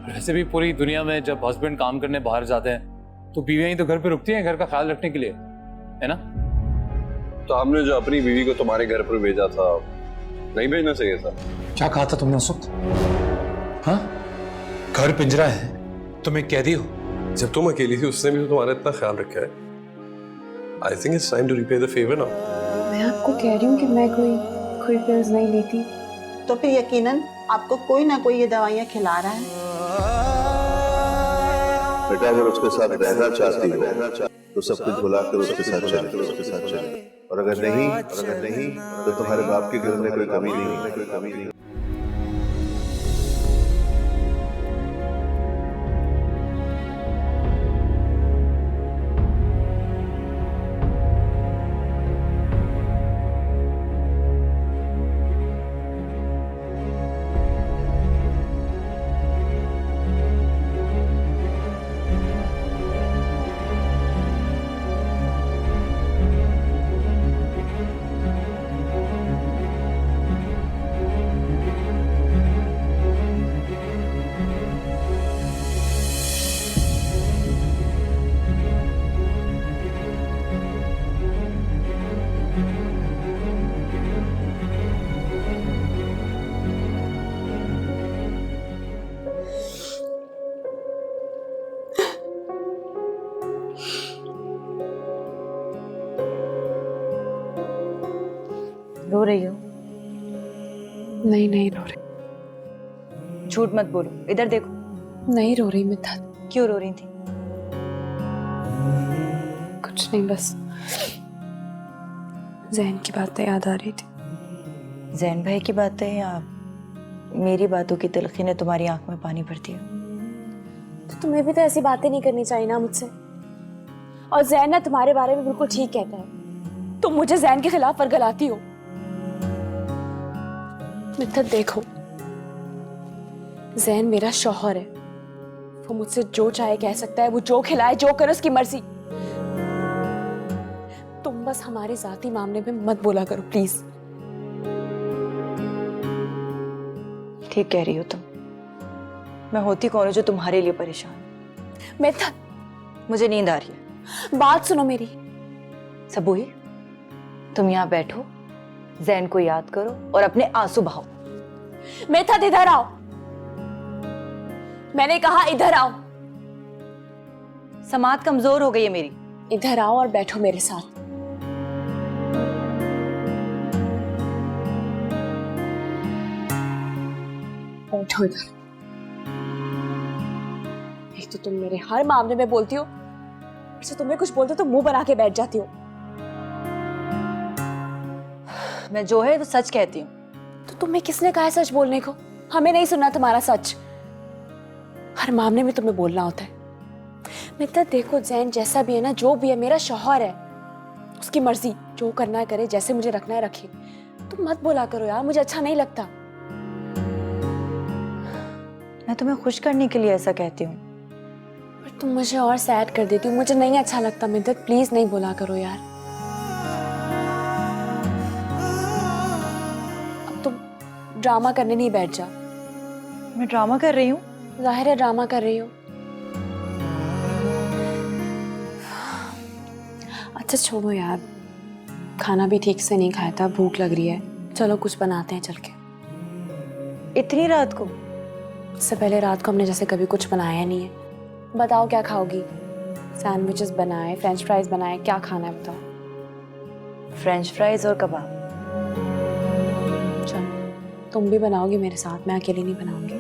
वैसे भी पूरी दुनिया में जब हस्बैंड काम करने बाहर जाते हैं तो बीवियां ही तो घर पे रुकती हैं घर का ख्याल रखने के लिए, है ना? तो हमने जो अपनी बीवी को तुम्हारे घर पर भेजा था, नहीं भेजना चाहिए था? क्या कहा था तुमने उस वक्त? हाँ, घर पिंजरा है, तुम्हें कैदी हो। जब तुम अकेली थी उसने भी तो तुम्हारा इतना ख्याल रखा है। I think it's time to repay the favour now. मैं आपको कह रही हूँ कि मैं कोई पिल्स नहीं लेती। तो फिर यकीनन आपको कोई ना कोई ये दवाइयाँ खिला रहा है। बेटा अगर उसके साथ रहना चाहती हो तो सब कुछ भुला कर उसके साथ चले, और अगर नहीं तो तुम्हारे बाप के घर में कोई कमी नहीं। रो रही हो? नहीं रो रही। झूठ मत बोलो, इधर देखो। नहीं रो रही मिद्दत। क्यों रो रही थी? कुछ नहीं, बस जैन की बातें याद आ रही थी। जैन भाई की बातें या मेरी बातों की तलखी ने तुम्हारी आंख में पानी भर दिया? तो तुम्हें भी तो ऐसी बातें नहीं करनी चाहिए ना मुझसे। और जैन ना तुम्हारे बारे में बिल्कुल ठीक कहता है, तुम मुझे जैन के खिलाफ वर्गलाती हो। मिद्दत देखो, जैन मेरा शौहर है, वो मुझसे जो चाहे कह सकता है, वो जो खिलाए जो करे उसकी मर्जी। तुम बस हमारे जाती मामले में मत बोला करो प्लीज। ठीक कह रही हो तुम। मैं होती कौन हूं जो तुम्हारे लिए परेशान? मिद्दत, मुझे नींद आ रही है। बात सुनो मेरी। सबूही, तुम यहाँ बैठो, जैन को याद करो और अपने आंसू बहाओ। मिद्दत इधर आओ, मैंने कहा इधर आओ। समात कमजोर हो गई है मेरी। इधर आओ और बैठो मेरे साथ। बैठो इधर। एक तो तुम मेरे हर मामले में बोलती हो, फिर तुम्हें कुछ बोलते तो मुंह बना के बैठ जाती हो। मैं जो है वो सच कहती हूँ। तो तुम्हें किसने कहा है सच बोलने को? हमें नहीं सुनना तुम्हारा सच। हर मामले में तुम्हें बोलना होता है। मिद्दत देखो, जैन जैसा भी है ना, जो भी है, मेरा शौहर है, उसकी मर्जी, जो करना है करे, जैसे मुझे रखना है रखे। तुम मत बोला करो यार, मुझे अच्छा नहीं लगता। मैं तुम्हें खुश करने के लिए ऐसा कहती हूँ। पर तुम मुझे और सैड कर देती हो, मुझे नहीं अच्छा लगता। मिद्दत प्लीज नहीं बोला करो यार। ड्रामा करने नहीं बैठ जा। मैं ड्रामा कर रही हूँ? जाहिर है ड्रामा कर रही हूँ। अच्छा छोड़ो यार, खाना भी ठीक से नहीं खाया था, भूख लग रही है। चलो कुछ बनाते हैं चल के। इतनी रात को? इससे पहले रात को हमने जैसे कभी कुछ बनाया नहीं है। बताओ क्या खाओगी? सैंडविचेस बनाए, फ्रेंच फ्राइज बनाए, क्या खाना है बताओ। फ्रेंच फ्राइज और कबाब। तुम भी बनाओगी मेरे साथ, मैं अकेली नहीं बनाऊंगी।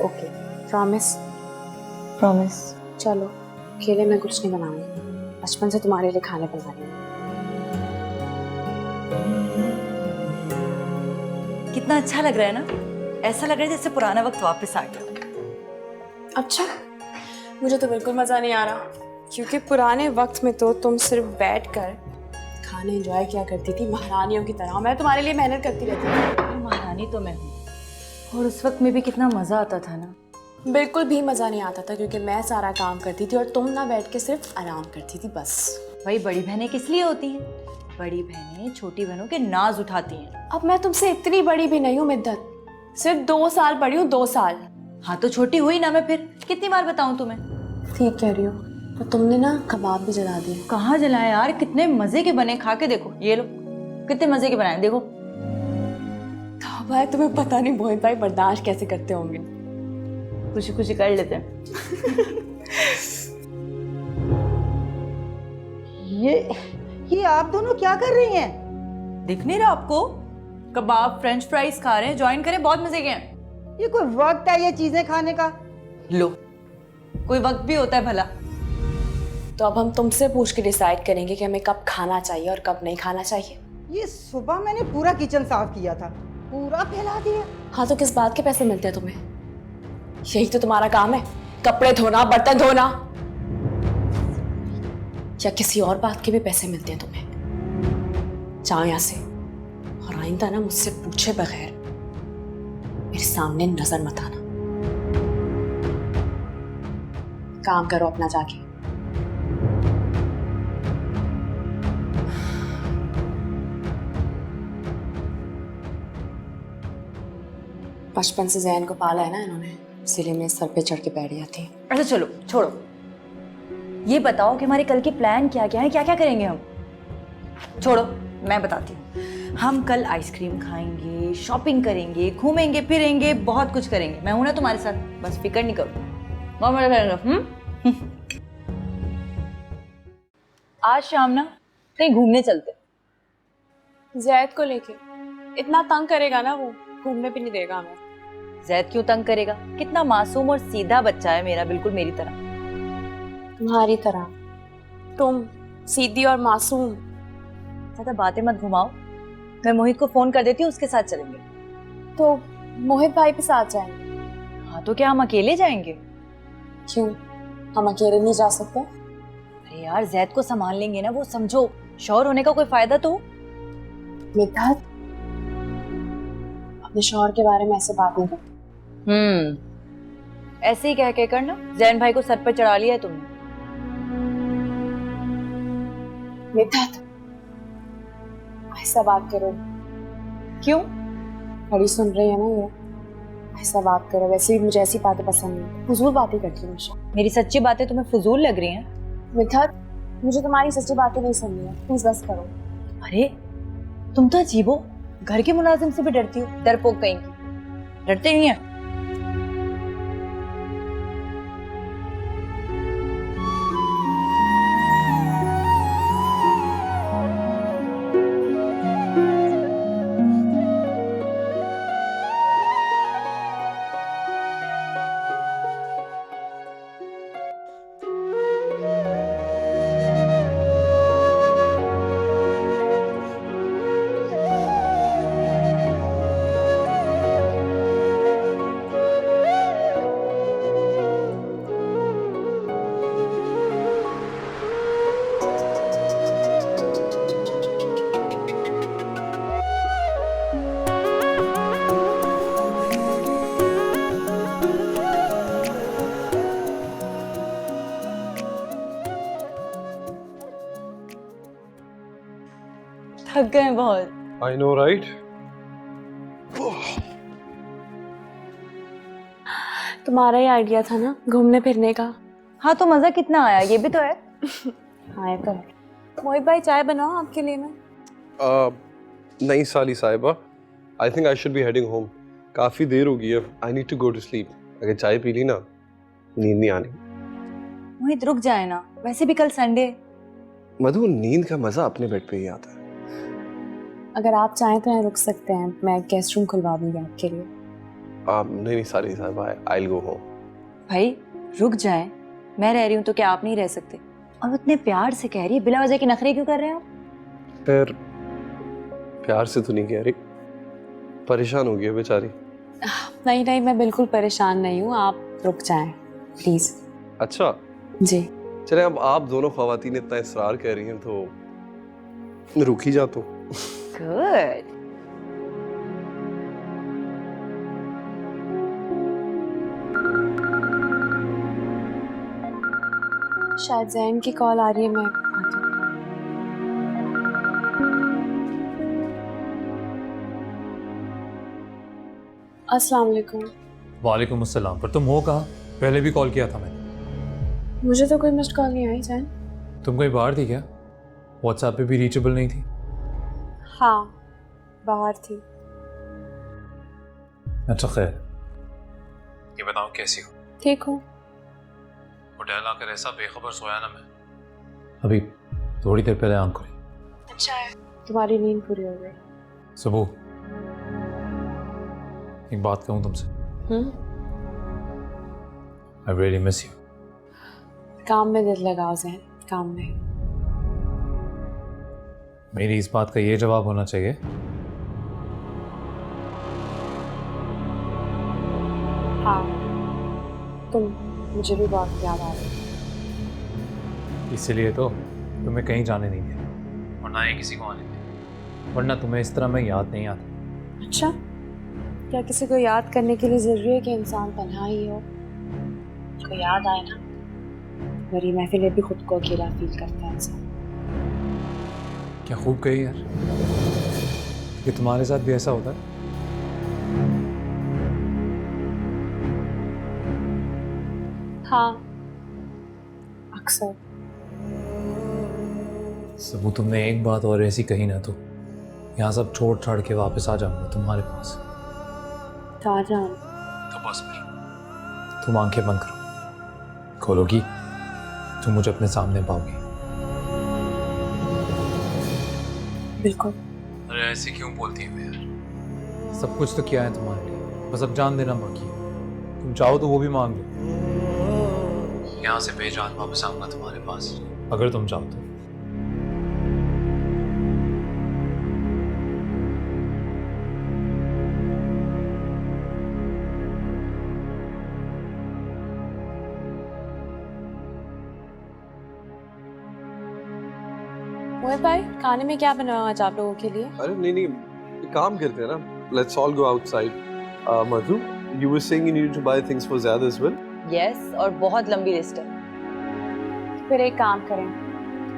Okay, promise? प्रॉमिस। चलो, अकेले मैं कुछ नहीं बनाऊंगी, बचपन से तुम्हारे लिए खाने बना रही हूँ। कितना अच्छा लग रहा है ना? ऐसा लग रहा है जैसे पुराना वक्त वापस आ गया। अच्छा, मुझे तो बिल्कुल मजा नहीं आ रहा, क्योंकि पुराने वक्त में तो तुम सिर्फ बैठकर खाने एंजॉय किया करती थी महारानियों की तरह। मैं तुम्हारे लिए मेहनत करती रहती थी। महारानी तो मैं हूँ, और उस वक्त में भी कितना मजा आता था ना। बिल्कुल भी मजा नहीं आता था, क्योंकि मैं सारा काम करती थी और तुम ना बैठ के सिर्फ आराम करती थी बस। भाई बड़ी बहनें किस लिए होती हैं? बड़ी बहनें छोटी बहनों के नाज उठाती हैं। अब मैं तुमसे इतनी बड़ी भी नहीं हूँ मिद्दत, सिर्फ 2 साल बड़ी हूँ, 2 साल। हाँ तो छोटी हुई ना मैं, फिर कितनी बार बताऊं तुम्हें? ठीक कह रही हो। तो तुमने ना कबाब भी जला दिए। कहाँ जलाए यार, कितने मजे के बने, खा के देखो, ये लो कितने मजे के बनाए, देखो। तो भाई तुम्हें पता नहीं मोहित भाई बर्दाश्त कैसे करते होंगे। खुशी खुशी कर लेते हैं। ये आप दोनों क्या कर रही हैं? दिख नहीं रहा आपको? कबाब फ्रेंच फ्राइज खा रहे हैं, ज्वाइन करें, बहुत मजे के हैं। ये कोई वक्त है ये चीजें खाने का? लो, कोई वक्त भी होता है भला। तो अब हम तुमसे पूछ के डिसाइड करेंगे कि हमें कब खाना चाहिए और कब नहीं खाना चाहिए। ये सुबह मैंने पूरा किचन साफ किया था, पूरा फैला दिया। हाँ तो किस बात के पैसे मिलते हैं तुम्हें? यही तो तुम्हारा काम है, कपड़े धोना, बर्तन धोना, या किसी और बात के भी पैसे मिलते हैं तुम्हें? जाओ यहाँ से, और आइंदा ना मुझसे पूछे बगैर मेरे सामने नजर मत आना। काम करो अपना जाके। बचपन से जैन को पाला है ना इन्होंने, इसीलिए मेरे सर पे चढ़ के बैठ जाती है। अच्छा चलो छोड़ो, ये बताओ कि हमारे कल के प्लान क्या क्या है, क्या क्या करेंगे हम? छोड़ो, मैं बताती हूँ। हम कल आइसक्रीम खाएंगे, शॉपिंग करेंगे, घूमेंगे फिरेंगे, बहुत कुछ करेंगे। मैं हूं ना तुम्हारे साथ, बस फिक्र नहीं करो, बहुत मजा करेंगे। आज शाम ना कहीं घूमने चलते। जैद को लेके इतना तंग करेगा ना वो, घूमने भी नहीं देगा हमें। जैद क्यों तंग करेगा? कितना मासूम और सीधा बच्चा है मेरा, बिल्कुल मेरी तरह। तुम्हारी तरह? तुम सीधी और मासूम। ज्यादा बातें मत घुमाओ, मैं मोहित को फोन कर देती हूँ, उसके साथ चलेंगे। तो मोहित भाई भी साथ जाएंगे? हाँ तो क्या हम अकेले जाएंगे? क्यों, हम अकेले नहीं जा सकते? अरे यार जैद को संभाल लेंगे ना, वो समझो शौहर होने का कोई फायदा तो। मिद्दत, अपने शौहर के बारे में ऐसे बात नहीं कर। ऐसे ही कह कर ना जैन भाई को सर पर चढ़ा लिया है तुमने। मिद्दत, ऐसा बात करो। क्यों? बड़ी सुन रही है ना ये, ऐसा बात करो। वैसे भी मुझे ऐसी बातें पसंद नहीं, फजूल बातें करती हूँ हमेशा। मेरी सच्ची बातें तुम्हें फजूल लग रही हैं? मिद्दत, मुझे तुम्हारी सच्ची बातें नहीं सुननी है, प्लीज बस करो। अरे तुम तो अजीब हो, घर के मुलाजिम से भी डरती हो, डरपोक कहीं की। डरते नहीं है? थक गए बहुत। I know, right? तुम्हारा ही आइडिया था ना घूमने फिरने का। हाँ तो मजा कितना आया, ये भी तो है। हाँ ये तो है। मोहित भाई चाय बनाओ आपके लिए मैं। नहीं साली साहिबा, I think I should be heading home. काफी देर हो गई है। I need to go to sleep. अगर चाय पी ली ना, नींद नहीं आनी। मोहित रुक जाए ना, वैसे भी कल संडे। मधु, नींद का मजा अपने बेड पे ही आता है। अगर आप चाहें तो यहाँ रुक सकते हैं, मैं गेस्ट रूम खुलवा दूंगी आपके लिए। नहीं साली साहिबा, I'll go home. भाई रुक जाए, मैं रह रही हूँ तो क्या आप नहीं रह सकते? और इतने प्यार से कह रही है, बिला वजह के नखरे क्यों कर रहे हैं आप? फिर प्यार से तो नहीं कह रही, परेशान हो गई है बेचारी। नहीं नहीं, मैं बिल्कुल परेशान नहीं हूँ, आप रुक जाएं प्लीज। अच्छा जी चले, अब आप दोनों ख्वातीन इतना इसरार कह रही हैं तो रुक ही जाता हूँ। गुड। शायद जैन की कॉल आ रही है, मैं आती हूँ। अस्सलाम वालेकुम। वालेकुम अस्सलाम। पर तुम हो कहाँ? पहले भी कॉल किया था मैंने। मुझे तो कोई मिस्ड कॉल नहीं आई जैन। तुम कहीं बाहर थी क्या? व्हाट्सएप पे भी रीचेबल नहीं थी। हाँ, बाहर थी। अच्छा खैर, ये बताओ कैसी हो? ठीक हूँ। होटल आकर ऐसा बेखबर सोया ना मैं, अभी थोड़ी देर पहले आंख खुली। अच्छा है, तुम्हारी नींद पूरी हो गई। सुबह एक बात कहूँ तुमसे, आई रियली मिस यू। काम में दिल लगाओ जैन, काम में। मेरी इस बात का ये जवाब होना चाहिए। हाँ, तुम मुझे भी बहुत याद आ रही। इसीलिए तो तुम्हें कहीं जाने नहीं दिया और ना ही किसी को आने दिया, वरना तुम्हें इस तरह मैं याद नहीं आता। अच्छा, क्या किसी को याद करने के लिए जरूरी है कि इंसान तन्हा ही हो? को याद आए ना, मेरी महफिल में भी खुद को अकेला फील करता है इंसान। क्या खूब कही यार, कि तुम्हारे साथ भी ऐसा होता है? हाँ, अक्सर। सबू तुमने एक बात और ऐसी कही ना तो यहाँ सब छोड़ छाड़ के वापस आ जाऊंगा तुम्हारे पास। ताजान, तो बस फिर तुम आंखें बंद करो, खोलोगी तुम मुझे अपने सामने पाओगी। बिल्कुल। अरे ऐसे क्यों बोलती है यार? सब कुछ तो किया है तुम्हारे लिए, बस अब जान देना बाकी है। तुम चाहो तो वो भी मांग लो, यहाँ से बेजान वापस आऊंगा तुम्हारे पास, अगर तुम चाहो तो। मोहित भाई, खाने में क्या बनाया आज आप लोगों के लिए? अरे नहीं नहीं, एक काम करते हैं ना, let's all go outside. Madhu, you were saying you needed to buy things for Zad as well? Yes, और बहुत लंबी लिस्ट है। फिर एक काम करें,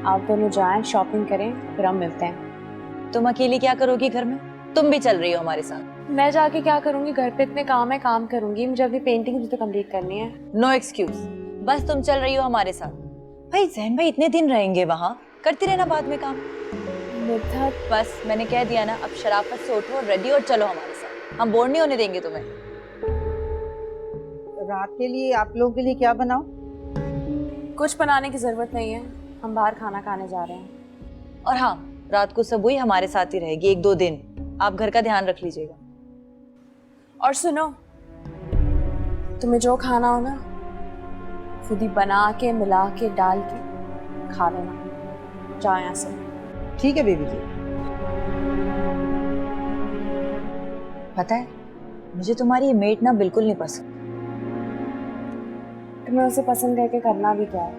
आप दोनों जाएं, शॉपिंग करें, फिर हम मिलते हैं। तुम अकेली क्या करोगी घर में? तुम भी चल रही हो हमारे साथ। मैं जाके क्या करूंगी? घर पे इतने काम है, काम करूंगी। मुझे अभी पेंटिंग भी तो कंप्लीट करनी है। नो एक्सक्यूज, बस तुम चल रही हो हमारे साथ। भाई जैन भाई इतने दिन रहेंगे वहाँ, करती रहना बाद में काम। मिद्दत, बस मैंने कह दिया ना, अब शराफत से उठो, रेडी और चलो हमारे साथ। हम बोर नहीं होने देंगे तुम्हें। रात के लिए आप लोगों के लिए क्या बनाओ? कुछ बनाने की जरूरत नहीं है, हम बाहर खाना खाने जा रहे हैं। और हाँ, रात को सबूई हमारे साथ ही रहेगी 1-2 दिन। आप घर का ध्यान रख लीजिएगा। और सुनो, तुम्हें जो खाना हो ना, खुद ही बना के, मिला के, डाल के खा लेना। जाओ यहाँ से। ठीक है बेबी जी। पता है, मुझे तुम्हारी ये मेट ना बिल्कुल नहीं पसंद। तुम्हें उसे पसंद करके करना भी क्या है?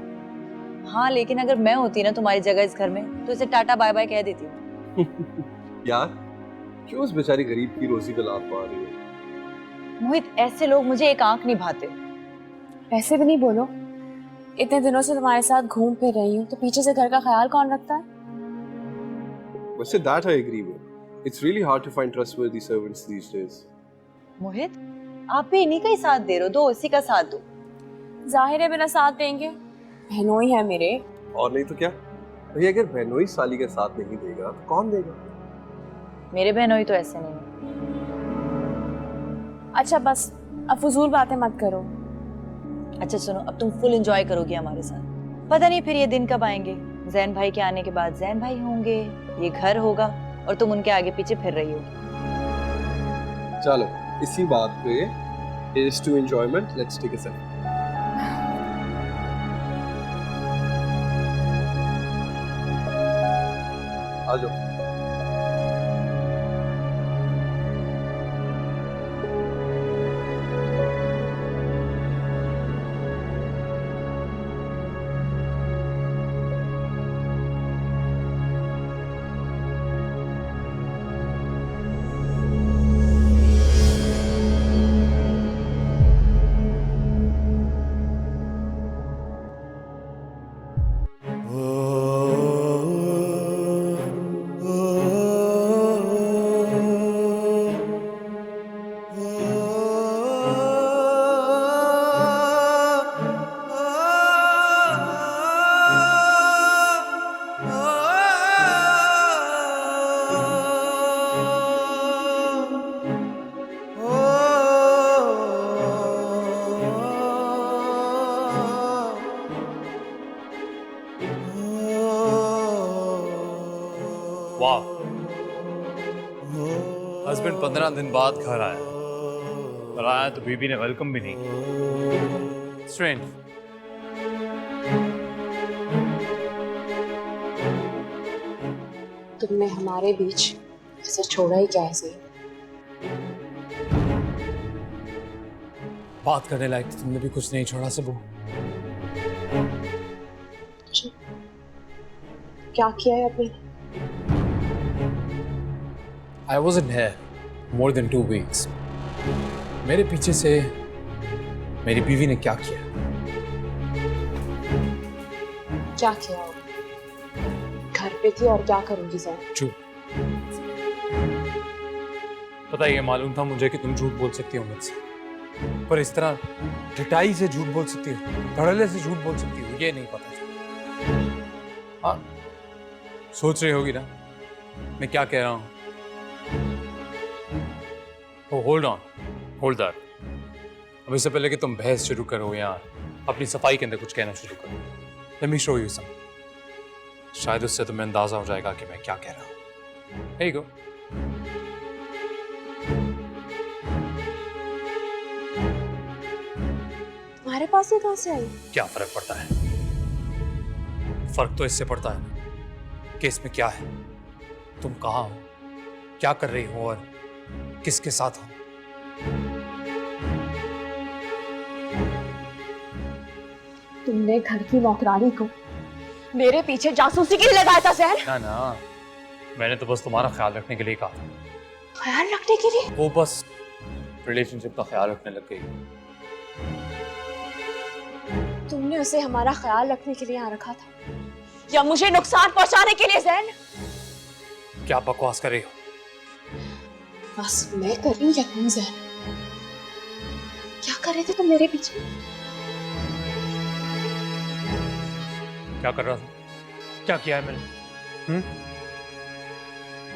हाँ, लेकिन अगर मैं होती ना तुम्हारी जगह इस घर में, तो इसे टाटा बाय बाय कह देती हूँ। यार, क्यों उस बेचारी गरीब की रोजी पे लात मार रही है? मोहित, ऐसे लोग मुझे एक आंख नहीं भाते। ऐसे भी नहीं बोलो। इतने दिनों से तुम्हारे साथ घूम फिर रही हूँ, तो पीछे से घर का ख्याल कौन रखता है? वैसे that I agree with. It's really hard to find trustworthy servants these days. मोहित, आप भी इन्हीं का ही साथ दे रहे हो, दो इसी का साथ दो। जाहिर है मेरा साथ देंगे, बहनोई है मेरे। और नहीं तो क्या भैया, अगर बहनोई साली का साथ नहीं देगा तो कौन देगा? मेरे बहनोई तो ऐसे नहीं है। अच्छा बस, अब फजूल बातें मत करो। अच्छा सुनो, अब तुम फुल एंजॉय करोगी हमारे साथ। पता नहीं फिर ये दिन कब आएंगे। जैन भाई के आने के बाद जैन भाई होंगे, ये घर होगा और तुम उनके आगे पीछे फिर रही होगी। चलो, इसी बात पे Here's to enjoyment. Let's take a sip. आ जाओ। हस्बैंड 15 दिन बाद घर आया, और आया तो बीबी ने वेलकम भी नहीं किया। स्ट्रेंज। तुमने हमारे बीच ऐसा छोड़ा ही क्या है सही? बात करने लायक तो तुमने भी कुछ नहीं छोड़ा सबू। क्या किया है आपने? I wasn't here more than 2 weeks. मेरे पीछे से मेरी बीवी ने क्या किया? क्या किया हो? घर पे थी और क्या करूंगी सर? झूठ। पता ये मालूम था मुझे कि तुम झूठ बोल सकती हो मुझसे, पर इस तरह ढिठाई से झूठ बोल सकती हो, धड़ल्ले से झूठ बोल सकती हो, ये नहीं पता था। हाँ, सोच रही होगी ना मैं क्या कह रहा हूं। Hold on, hold that. अब इससे पहले कि तुम बहस शुरू करो या अपनी सफाई के अंदर कुछ कहना शुरू करो, let me show you some. शायद उससे तुम्हें अंदाजा हो जाएगा कि मैं क्या कह रहा हूं। Here you go. तुम्हारे पास ये कहां से आई? क्या फर्क पड़ता है? फर्क तो इससे पड़ता है कि इसमें क्या है, तुम कहाँ हो, क्या कर रही हो और किसके साथ हो। तुमने घर की नौकरानी को मेरे पीछे जासूसी के लिए लगाया था सैन? ना ना, मैंने तो बस तुम्हारा ख्याल रखने के लिए कहा था। ख्याल रखने के लिए? वो बस रिलेशनशिप का ख्याल रखने लग गई। तुमने उसे हमारा ख्याल रखने के लिए यहाँ रखा था या मुझे नुकसान पहुंचाने के लिए जैन? क्या बकवास कर रही हो? बस मैं कर रही हूँ या तुम जैन? क्या कर रहे थे तुम मेरे पीछे? क्या कर रहा था? क्या किया है मैंने?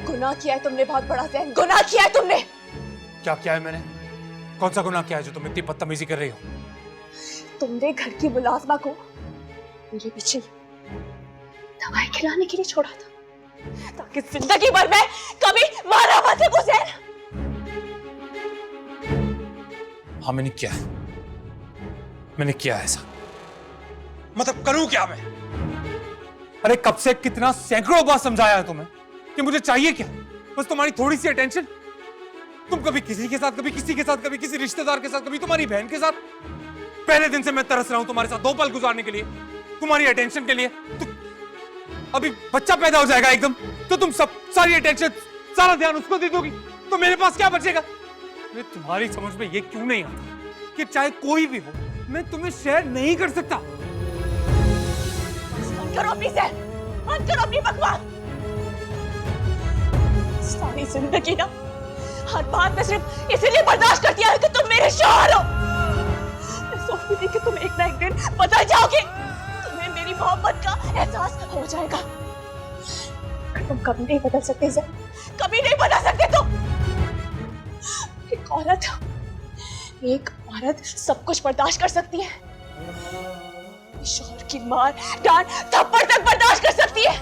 गुनाह किया है तुमने बहुत बड़ा जैन, गुनाह किया है तुमने। क्या किया है मैंने? कौन सा गुनाह किया है जो तुम इतनी बदतमीजी कर रही हो? तुमने घर की मुलाजमा को मेरे पीछे दवाई खिलाने के लिए छोड़ा था ताकि जिंदगी भर मैं कभी मारा मत सकूं जैन। हाँ मैंने किया है, मैंने किया है ऐसा। मतलब करूं क्या मैं? अरे कब से कितना सैकड़ों बार समझाया है तुम्हें कि मुझे चाहिए क्या? बस तुम्हारी थोड़ी सी अटेंशन। तुम कभी किसी के साथ, कभी किसी के साथ, कभी किसी रिश्तेदार के साथ, कभी तुम्हारी बहन के साथ। पहले दिन से मैं तरस रहा हूं तुम्हारे साथ 2 पल गुजारने के लिए, तुम्हारी अटेंशन के लिए। अभी बच्चा पैदा हो जाएगा एकदम तो तुम सब सारी अटेंशन, सारा ध्यान उसको दे दोगी तो मेरे पास क्या बचेगा? तुम्हारी समझ में ये क्यों नहीं आता कि चाहे कोई भी हो मैं तुम्हें शेयर नहीं कर सकता? बंद करो अपनी जैन, बंद करो अपनी बकवास। सारी जिंदगी ना हर बात में सिर्फ इसीलिए बर्दाश्त करती है कि तुम मेरे शौहर हो। मैं सोचती थी कि तुम एक ना एक दिन बदल जाओगे, तुम्हें मेरी मोहब्बत का एहसास हो जाएगा। तुम कभी नहीं बदल सकते सर, कभी नहीं बदल सकते तुम। एक औरत सब कुछ बर्दाश्त कर सकती है, शौहर की मार, डांट, थप्पड़ तक बर्दाश्त कर सकती है,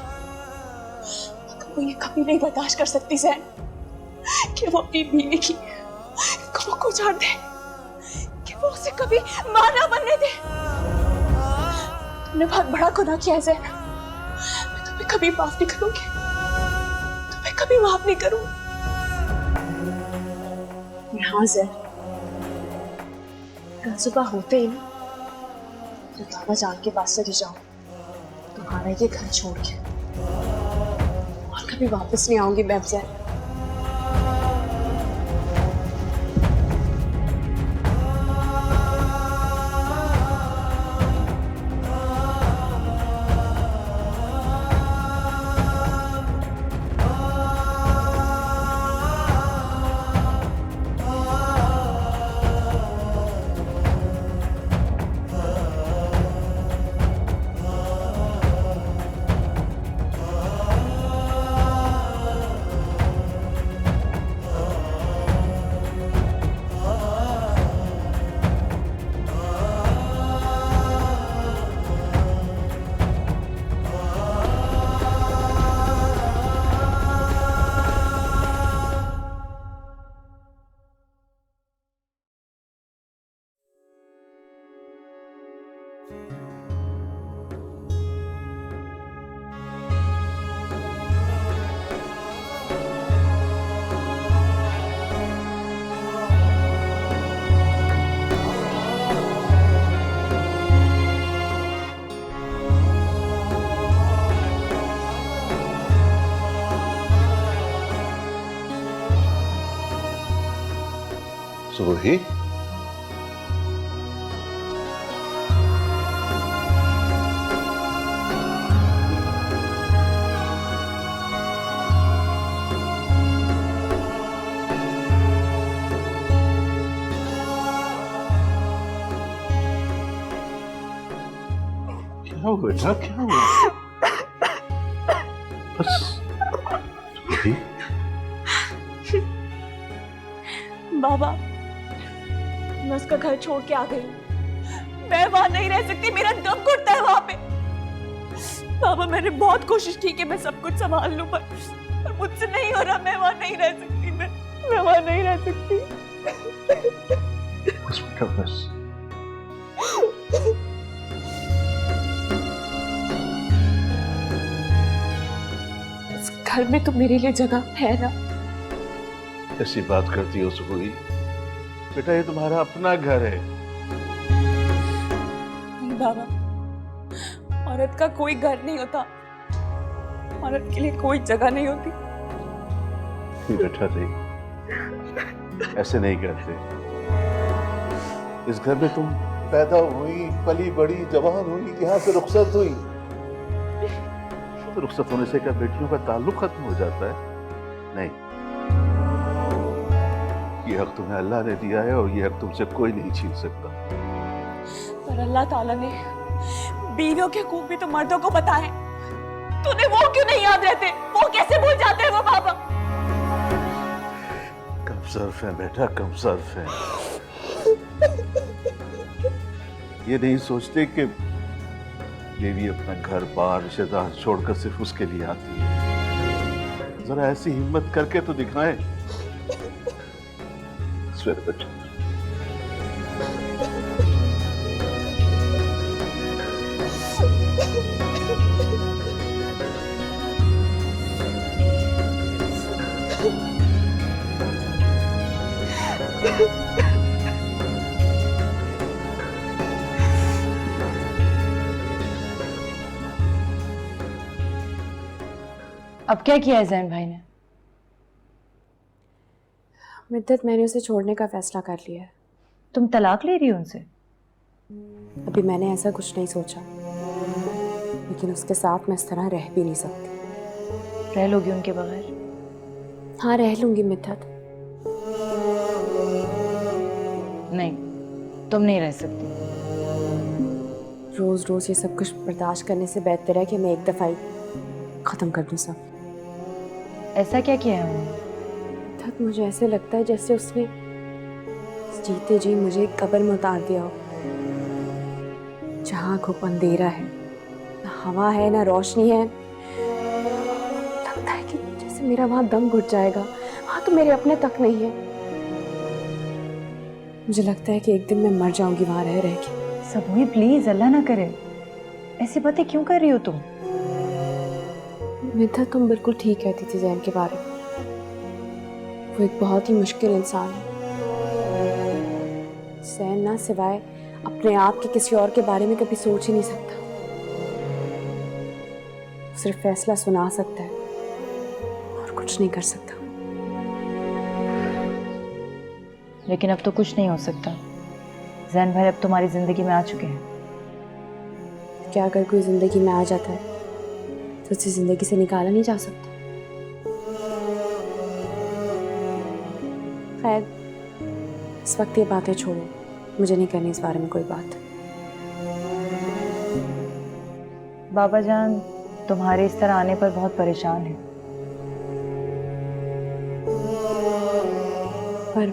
वो ये कभी नहीं बर्दाश्त कर सकती सैन कि वो अपनी बीवी की को उजाड़ दे, कि वो उसे कभी मां ना बनने दे। तुमने बहुत बड़ा गुनाह किया है सैन, मैं तुम्हें कभी माफ नहीं करूंगी, तुम्हें कभी माफ नहीं करूंगी। हाँ सैन, कल सुबह होते ही ना तो बाबा जान के पास चली जाओ, तुम्हारा ये घर छोड़ के, और कभी वापस नहीं आऊंगी मैं अफजल। रूही, क्या हुआ बेटा, क्या हुआ? बस रूही, बाबा, मैं उसका घर छोड़ के आ गई हूँ। मैं वहां नहीं रह सकती, मेरा दम घुटता है वहां पे। बाबा, मैंने बहुत कोशिश की कि मैं सब कुछ संभाल लूं, पर मुझसे नहीं हो रहा। मैं वहां नहीं रह सकती, मैं वहां नहीं रह सकती। बस बेटा, बस। इस घर में तो मेरे लिए जगह है ना? ऐसी बात करती हो रूही? बेटा, ये तुम्हारा अपना घर है। नहीं बाबा, औरत का कोई घर नहीं होता, औरत के लिए कोई जगह नहीं होती। नहीं बेटा, नहीं, ऐसे नहीं करते। इस घर में तुम पैदा हुई, पली बड़ी, जवान हुई, यहाँ से रुखसत हुई। तो रुखसत होने से क्या बेटियों का ताल्लुक खत्म हो जाता है? नहीं, ये हक तुम्हें अल्लाह ने दिया है और ये हक तुमसे कोई नहीं छीन सकता। पर अल्लाह ताला ने बीवियों के हकूक भी तो मर्दों को बताए। तूने वो क्यों नहीं याद रहते? वो कैसे भूल जाते हैं वो बाबा? कम सर्फ है बेटा, कम सर्फ है। ये नहीं सोचते कि बीवी अपना घर बार रिश्तेदार छोड़कर सिर्फ उसके लिए आती है। जरा ऐसी हिम्मत करके तो दिखाएं। सवेरे बच्चे, अब क्या किया है जैन भाई ने? मिद्दत, मैंने उसे छोड़ने का फैसला कर लिया है। तुम तलाक ले रही हो उनसे? अभी मैंने ऐसा कुछ नहीं सोचा, लेकिन उसके साथ मैं इस तरह रह भी नहीं सकती। रह लोगी उनके बगैर? हाँ, रह लूंगी मिद्दत। नहीं, तुम नहीं रह सकती। रोज रोज ये सब कुछ बर्दाश्त करने से बेहतर है कि मैं एक दफा ही खत्म कर दूं सब। ऐसा क्या किया है उन्होंने? तक मुझे ऐसे लगता है जैसे उसने जीते जी मुझे एक कब्र में उतार दिया हो, जहाँ खूब अंधेरा है, ना हवा है ना रोशनी है। लगता है कि जैसे मेरा वहां दम घुट जाएगा। वहां तो मेरे अपने तक नहीं है। मुझे लगता है कि एक दिन मैं मर जाऊंगी वहां रह रह के। सबूई, प्लीज, अल्लाह ना करे, ऐसी बातें क्यों कर रही हो तुम? मिद्दत, तुम बिल्कुल ठीक कहती थी जैन के बारे में। वो एक बहुत ही मुश्किल इंसान है। जैन ना सिवाय अपने आप के किसी और के बारे में कभी सोच ही नहीं सकता। वो सिर्फ फैसला सुना सकता है और कुछ नहीं कर सकता। लेकिन अब तो कुछ नहीं हो सकता। जैन भाई अब तुम्हारी जिंदगी में आ चुके हैं। क्या अगर कोई जिंदगी में आ जाता है तो उसे जिंदगी से निकाला नहीं जा सकता? खैर, इस वक्त ये बातें छोड़ो, मुझे नहीं करनी इस बारे में कोई बात। बाबा जान तुम्हारे इस तरह आने पर बहुत परेशान है। पर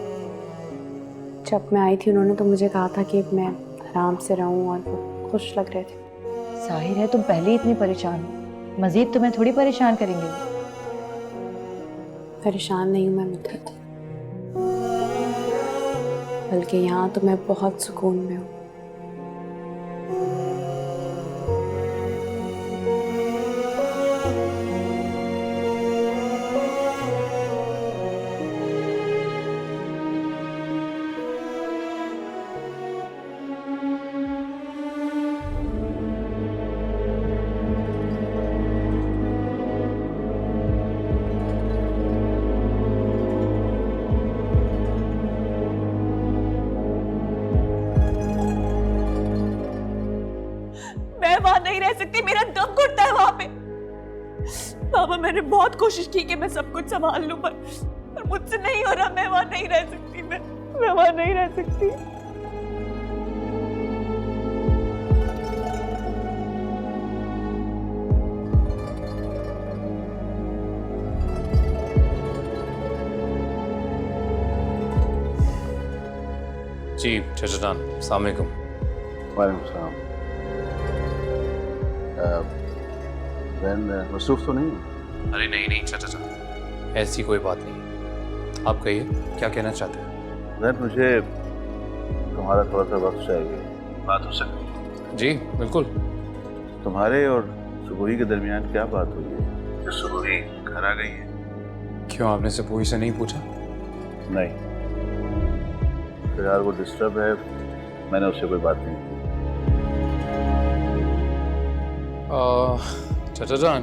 जब मैं आई थी उन्होंने तो मुझे कहा था कि मैं आराम से रहूं और वो खुश लग रहे थे। जाहिर है तुम पहले ही इतनी परेशान हो, मजीद तुम्हें थोड़ी परेशान करेंगे। परेशान नहीं हूं मैं मिद्दत, बल्कि यहाँ तो मैं बहुत सुकून में हूँ। मैं वहां नहीं रह सकती, मेरा दम घुटता है वहां पे। बाबा मैंने बहुत कोशिश की कि मैं सब कुछ संभाल लूं, पर मुझसे नहीं हो रहा। मैं वहां नहीं रह सकती, मैं वहां नहीं रह सकती। जी चाचा जान, अस्सलाम वालेकुम। वालेकुम सलाम। बहन मसरूफ तो नहीं है? अरे नहीं नहीं चाचा जान, ऐसी कोई बात नहीं। आप कहिए क्या कहना चाहते हैं? बहन मुझे तुम्हारा थोड़ा सा वक्त चाहिए, बात हो सकती है? जी बिल्कुल। तुम्हारे और सुबोही के दरमियान क्या बात हुई है कि सुबोही घर आ गई है? क्यों, आपने सुबोही से नहीं पूछा? नहीं तो यार, वो डिस्टर्ब है, मैंने उससे कोई बात नहीं की। चाचा जान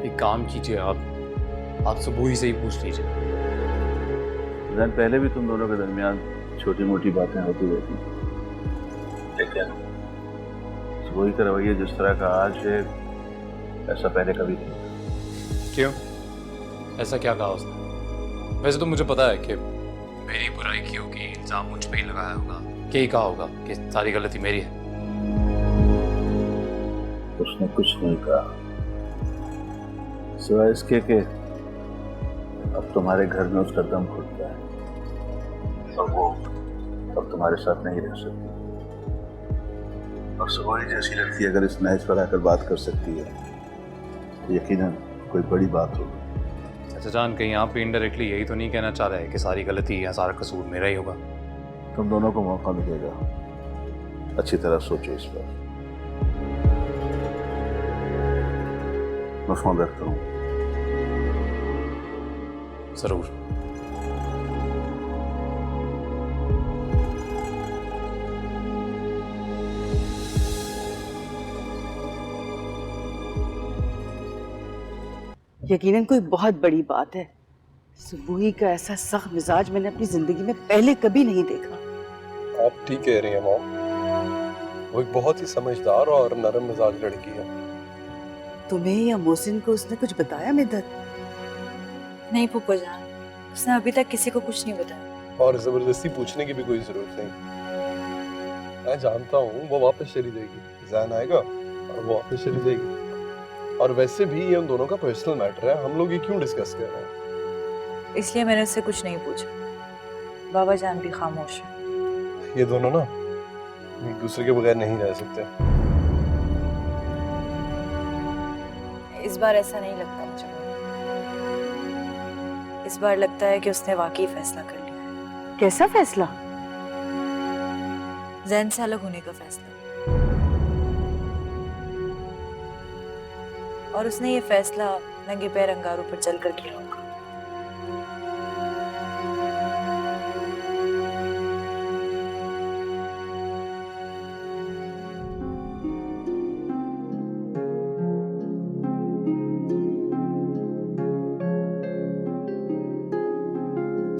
एक काम कीजिए, आप सुबोही से ही पूछ लीजिए। बहन पहले भी तुम दोनों के दरमियान छोटी मोटी बातें होती रहती, लेकिन सुबोही का रवैया जिस तरह का आज है, ऐसा पहले कभी नहीं। क्यों, ऐसा क्या कहा उसने? वैसे तो मुझे पता है कि मेरी बुराई की होगी, इल्जाम मुझ पे ही लगाया होगा, यही कहा होगा कि सारी गलती मेरी है। उसने कुछ नहीं कहा सिवाय इसके कि अब तुम्हारे घर में उसका दम घुटता है और वो अब तुम्हारे साथ नहीं रह सकती। और सुबह जैसी लड़की अगर इस मैच पर आकर बात कर सकती है तो यकीनन कोई बड़ी बात होगी। अच्छा जान, कहीं आप भी इनडायरेक्टली यही तो नहीं कहना चाह रहे कि सारी गलती या सारा कसूर मेरा ही होगा? तुम दोनों को मौका मिलेगा, अच्छी तरह सोचो इस पर। मैं फोन रखता हूँ। जरूर। यकीनन कोई बहुत बड़ी बात है। सुबोही का ऐसा सख्त मिजाज मैंने अपनी जिंदगी में पहले कभी नहीं देखा। आप ठीक कह रही हैं मॉम, वो एक बहुत ही समझदार और नरम मिजाज लड़की है। तुम्हें या मोहसिन को उसने कुछ बताया मिद्दत? नहीं फूफा जान, उसने अभी तक किसी को कुछ नहीं बताया। और जबरदस्ती पूछने की भी कोई जरूरत नहीं। मैं जानता हूँ वो वापस चली जाएगी, जैन आएगा और वो वापस चली जाएगी। और वैसे भी ये उन दोनों का पर्सनल मैटर है, हम लोग ये क्यों डिस्कस कर रहे हैं? इसलिए मैंने उससे कुछ नहीं पूछा। बाबा जान भी खामोश है। ये दोनों ना एक दूसरे के बगैर नहीं रह सकते। इस बार ऐसा नहीं लगता मुझे। इस बार लगता है कि उसने वाकई फैसला कर लिया है। कैसा फैसला? जैन से अलग होने का फैसला। और उसने ये फैसला नंगे पैर अंगारों पर चलकर किया होगा।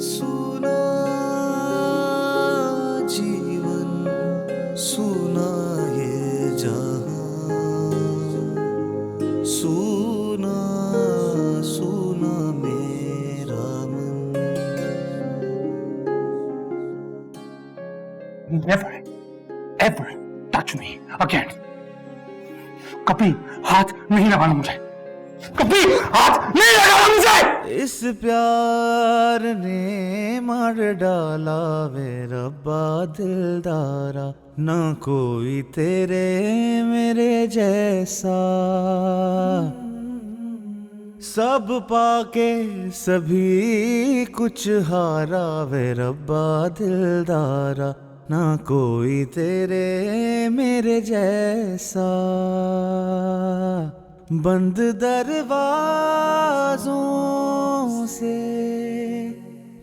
सुना जीवन, सुना ये जहां, सुना सुना मेरा मन। Never, ever touch me again. कभी हाथ नहीं लगाना मुझे, कभी हाथ नहीं लगाना मुझे। इस प्यार ने मार डाला वे रब्बा दिलदारा, ना कोई तेरे मेरे जैसा। सब पाके सभी कुछ हारा वे रब्बा दिलदारा, ना कोई तेरे मेरे जैसा। बंद दरवाजों से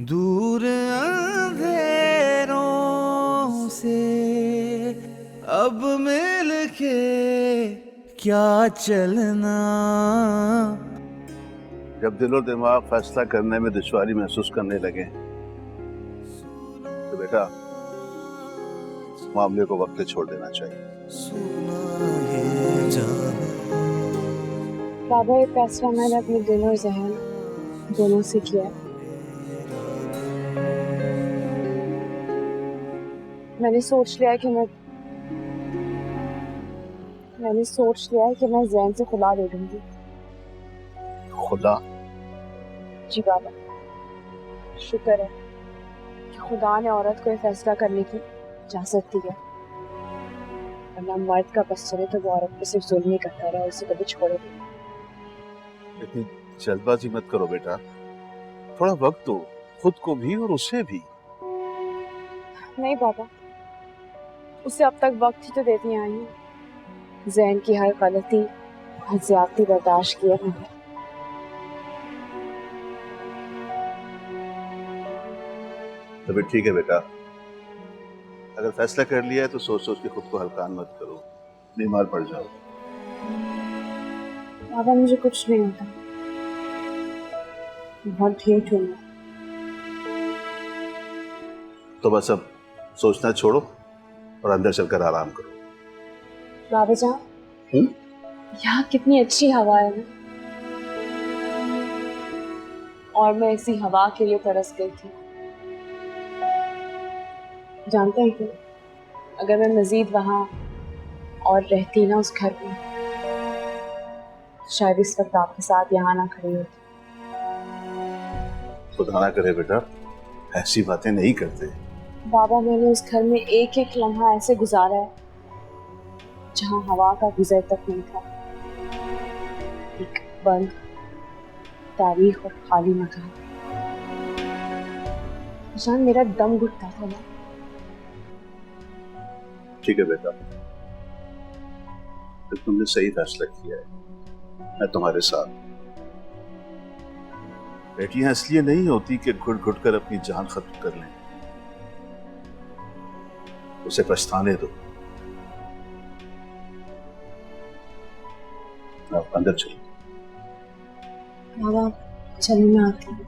दूर अंधेरों से अब मिल के क्या चलना। जब दिलो दिमाग फैसला करने में दुश्वारी महसूस करने लगे तो बेटा मामले को वक्त पे छोड़ देना चाहिए। सुना ये बाबा ये फैसला मैंने अपने दिल और जहन दोनों से किया है। मैंने सोच लिया है कि मैं जैन से खुला ले लूंगी। खुदा? जी बाबा, शुक्र है कि खुदा ने औरत को ये फैसला करने की इजाजत दी है, वरना मर्द का बस चले तो वो औरत पे सिर्फ जुल्म ही करता रहा, उसे कभी छोड़े नहीं। इतनी जल्दबाजी मत करो बेटा, थोड़ा वक्त दो खुद को भी और उसे भी। नहीं बाबा, उसे अब तक वक्त ही तो देती आई हूँ। जैन की हर गलती, हर ज्यादती बर्दाश्त किया मैंने। तो फिर ठीक है बेटा, अगर फैसला कर लिया है तो सोच सोच के खुद को हल्का मत करो, बीमार पड़ जाओ। बाबा मुझे कुछ नहीं होता, बहुत ठीक हूँ मैं। तो बस अब सोचना छोड़ो और अंदर चलकर आराम करो। बाबा जान, यहाँ कितनी अच्छी हवा है ना, और मैं इसी हवा के लिए तरस गई थी। जानते हैं कि अगर मैं मजीद वहां और रहती ना उस घर में, शायद इस वक्त आपके साथ यहाँ ना खड़ी होती। खुदा ना करे बेटा, ऐसी बातें नहीं करते। बाबा मैंने उस घर में एक एक लम्हा ऐसे गुजारा है जहाँ हवा का गुजर तक नहीं था। एक बंद तारीख और खाली मकान। जान, मेरा दम घुटता था ना। ठीक है बेटा, तो तुमने सही फैसला किया है, मैं तुम्हारे साथ। बेटियां इसलिए नहीं होती कि घुट घुट कर अपनी जान खत्म कर लें, उसे पछताने दो। आप अंदर चलो। बाबा चलो, मैं आती हूँ।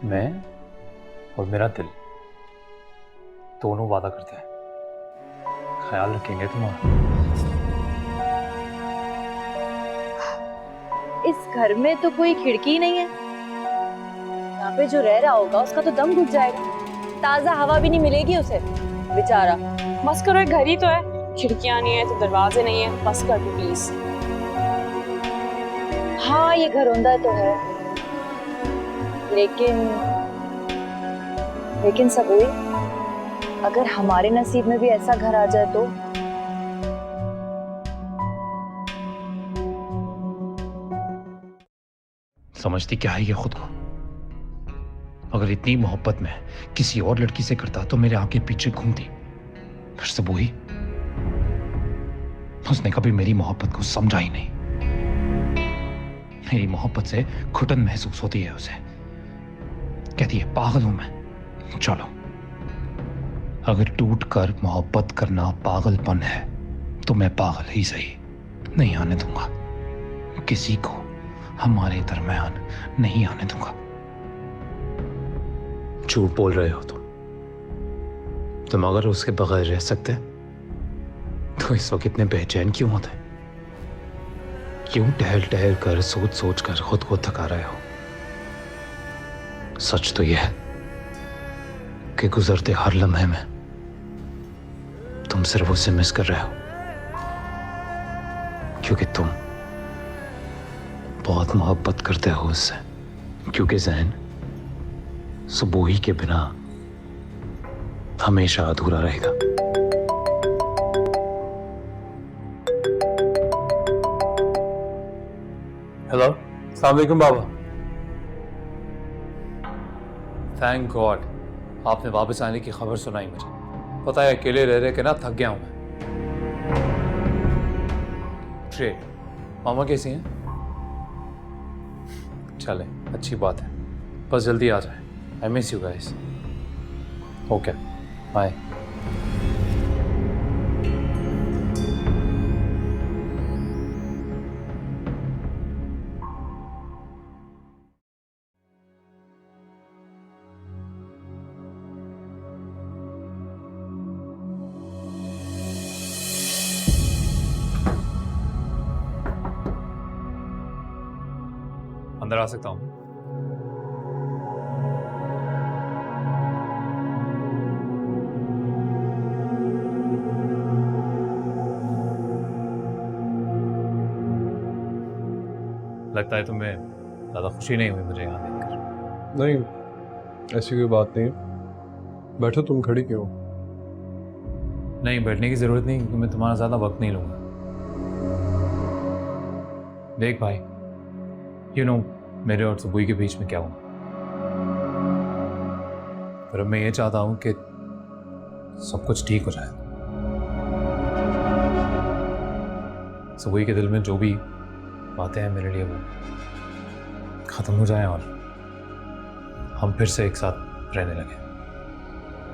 मैं और मेरा दिल दोनों वादा करते हैं, ख्याल रखेंगे तुम्हारा। इस घर में तो कोई खिड़की नहीं है, यहाँ पे जो रह रहा होगा उसका तो दम घुट जाएगा, ताजा हवा भी नहीं मिलेगी उसे बेचारा। बस करो, एक घर ही तो है, खिड़कियां नहीं है तो दरवाजे नहीं है, बस कर दो प्लीज। हाँ ये घरौंदा तो है, लेकिन सबूई, अगर हमारे नसीब में भी ऐसा घर आ जाए तो? समझती क्या है ये खुद को? अगर इतनी मोहब्बत में किसी और लड़की से करता तो मेरे आगे पीछे घूमती। फिर से वही, उसने कभी मेरी मोहब्बत को समझा ही नहीं। मेरी मोहब्बत से घुटन महसूस होती है उसे, कहती है पागल हूं मैं। चलो, अगर टूट कर मोहब्बत करना पागलपन है तो मैं पागल ही सही, नहीं आने दूंगा किसी को, हमारे दरमियान नहीं आने दूंगा। झूठ बोल रहे हो तुम अगर उसके बगैर रह सकते तो इस वक्त इतने बेचैन क्यों होते? क्यों टहल टहल कर सोच सोच कर खुद को थका रहे हो? सच तो यह है कि गुजरते हर लम्हे में तुम सिर्फ उसे मिस कर रहे हो, क्योंकि तुम बहुत मोहब्बत करते हो उससे। क्योंकि ज़हन सुबूही के बिना हमेशा अधूरा रहेगा। हेलो, अस्सलाम वालेकुम बाबा। थैंक गॉड आपने वापस आने की खबर सुनाई मुझे। पता है अकेले रह रहे के ना थक गया हूं मैं। ट्रे मामा कैसी हैं? चले, अच्छी बात है, बस जल्दी आ जाए। I miss you guys. Okay bye. अंदर आ सकता हूँ? लगता है तुम्हें ज़्यादा खुशी नहीं हुई मुझे यहाँ देखकर। नहीं, ऐसी कोई बात नहीं। बैठो, तुम खड़ी क्यों? नहीं, बैठने की ज़रूरत नहीं, क्योंकि मैं तुम्हारा ज़्यादा वक्त नहीं लूँगा। देख भाई, मेरे और सुबुई के बीच में क्या हुआ, पर अब मैं ये चाहता हूँ कि सब कुछ ठीक हो जाए। सुबुई के दिल में जो भी बातें हैं मेरे लिए वो खत्म हो जाए और हम फिर से एक साथ रहने लगे।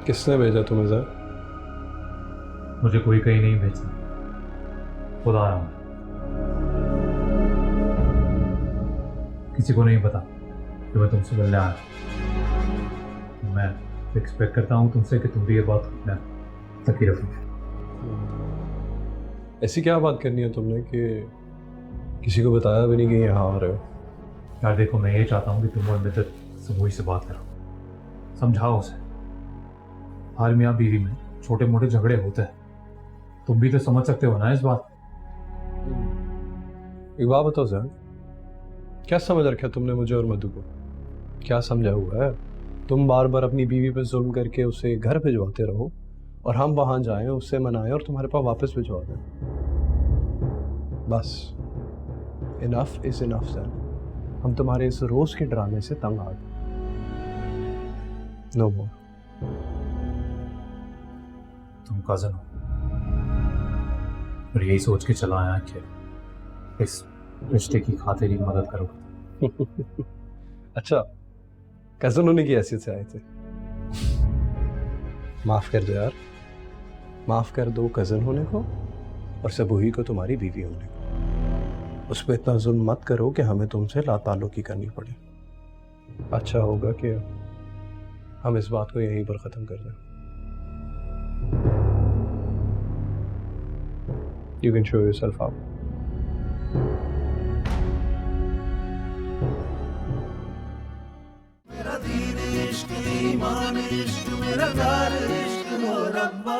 किसने भेजा तुम्हें सर? मुझे कोई कहीं नहीं भेजता, खुद आया हूं। किसी को नहीं पता कि मैं तुमसे मिलने आया। मैं एक्सपेक्ट करता हूँ तुमसे कि तुम भी ये बात अपने तक ही रखो। ऐसी क्या बात करनी है तुमने कि किसी को बताया भी नहीं कि यहाँ आ रहे हो? यार देखो, मैं ये चाहता हूँ कि तुम और मित्र सुबह से बात करो, समझाओ उसे। हर मियाँ बीवी में छोटे मोटे झगड़े होते हैं, तुम भी तो समझ सकते हो ना इस बात। एक बात बताओ सर, क्या समझ रखा तुमने मुझे और मधु को? क्या समझा हुआ है? तुम बार बार अपनी बीवी पे जुल्म करके उसे घर भिजवाते रहो और हम वहां जाएं, उससे मनाएं और तुम्हारे पास वापस भिजवा दें। बस, इनफ इज इनफ सर। हम तुम्हारे इस रोज के ड्रामे से तंग आ गए। नो मोर। तुम कजन हो और यही सोच के चला आया कि इस रिश्ते की खातिर ही मदद करोगे। अच्छा, कजन होने की हैसियत से आए थे? माफ कर दो यार, माफ कर दो कजन होने को और सबूही को तुम्हारी बीवी होने को। उस पर इतना जुल्म मत करो कि हमें तुमसे लाताल्लुकी करनी पड़े। अच्छा होगा कि हम इस बात को यहीं पर खत्म कर दें। You can show yourself out. मेरा दीन इश्क ईमान इश्क मेरा प्यार इश्क हो रब्बा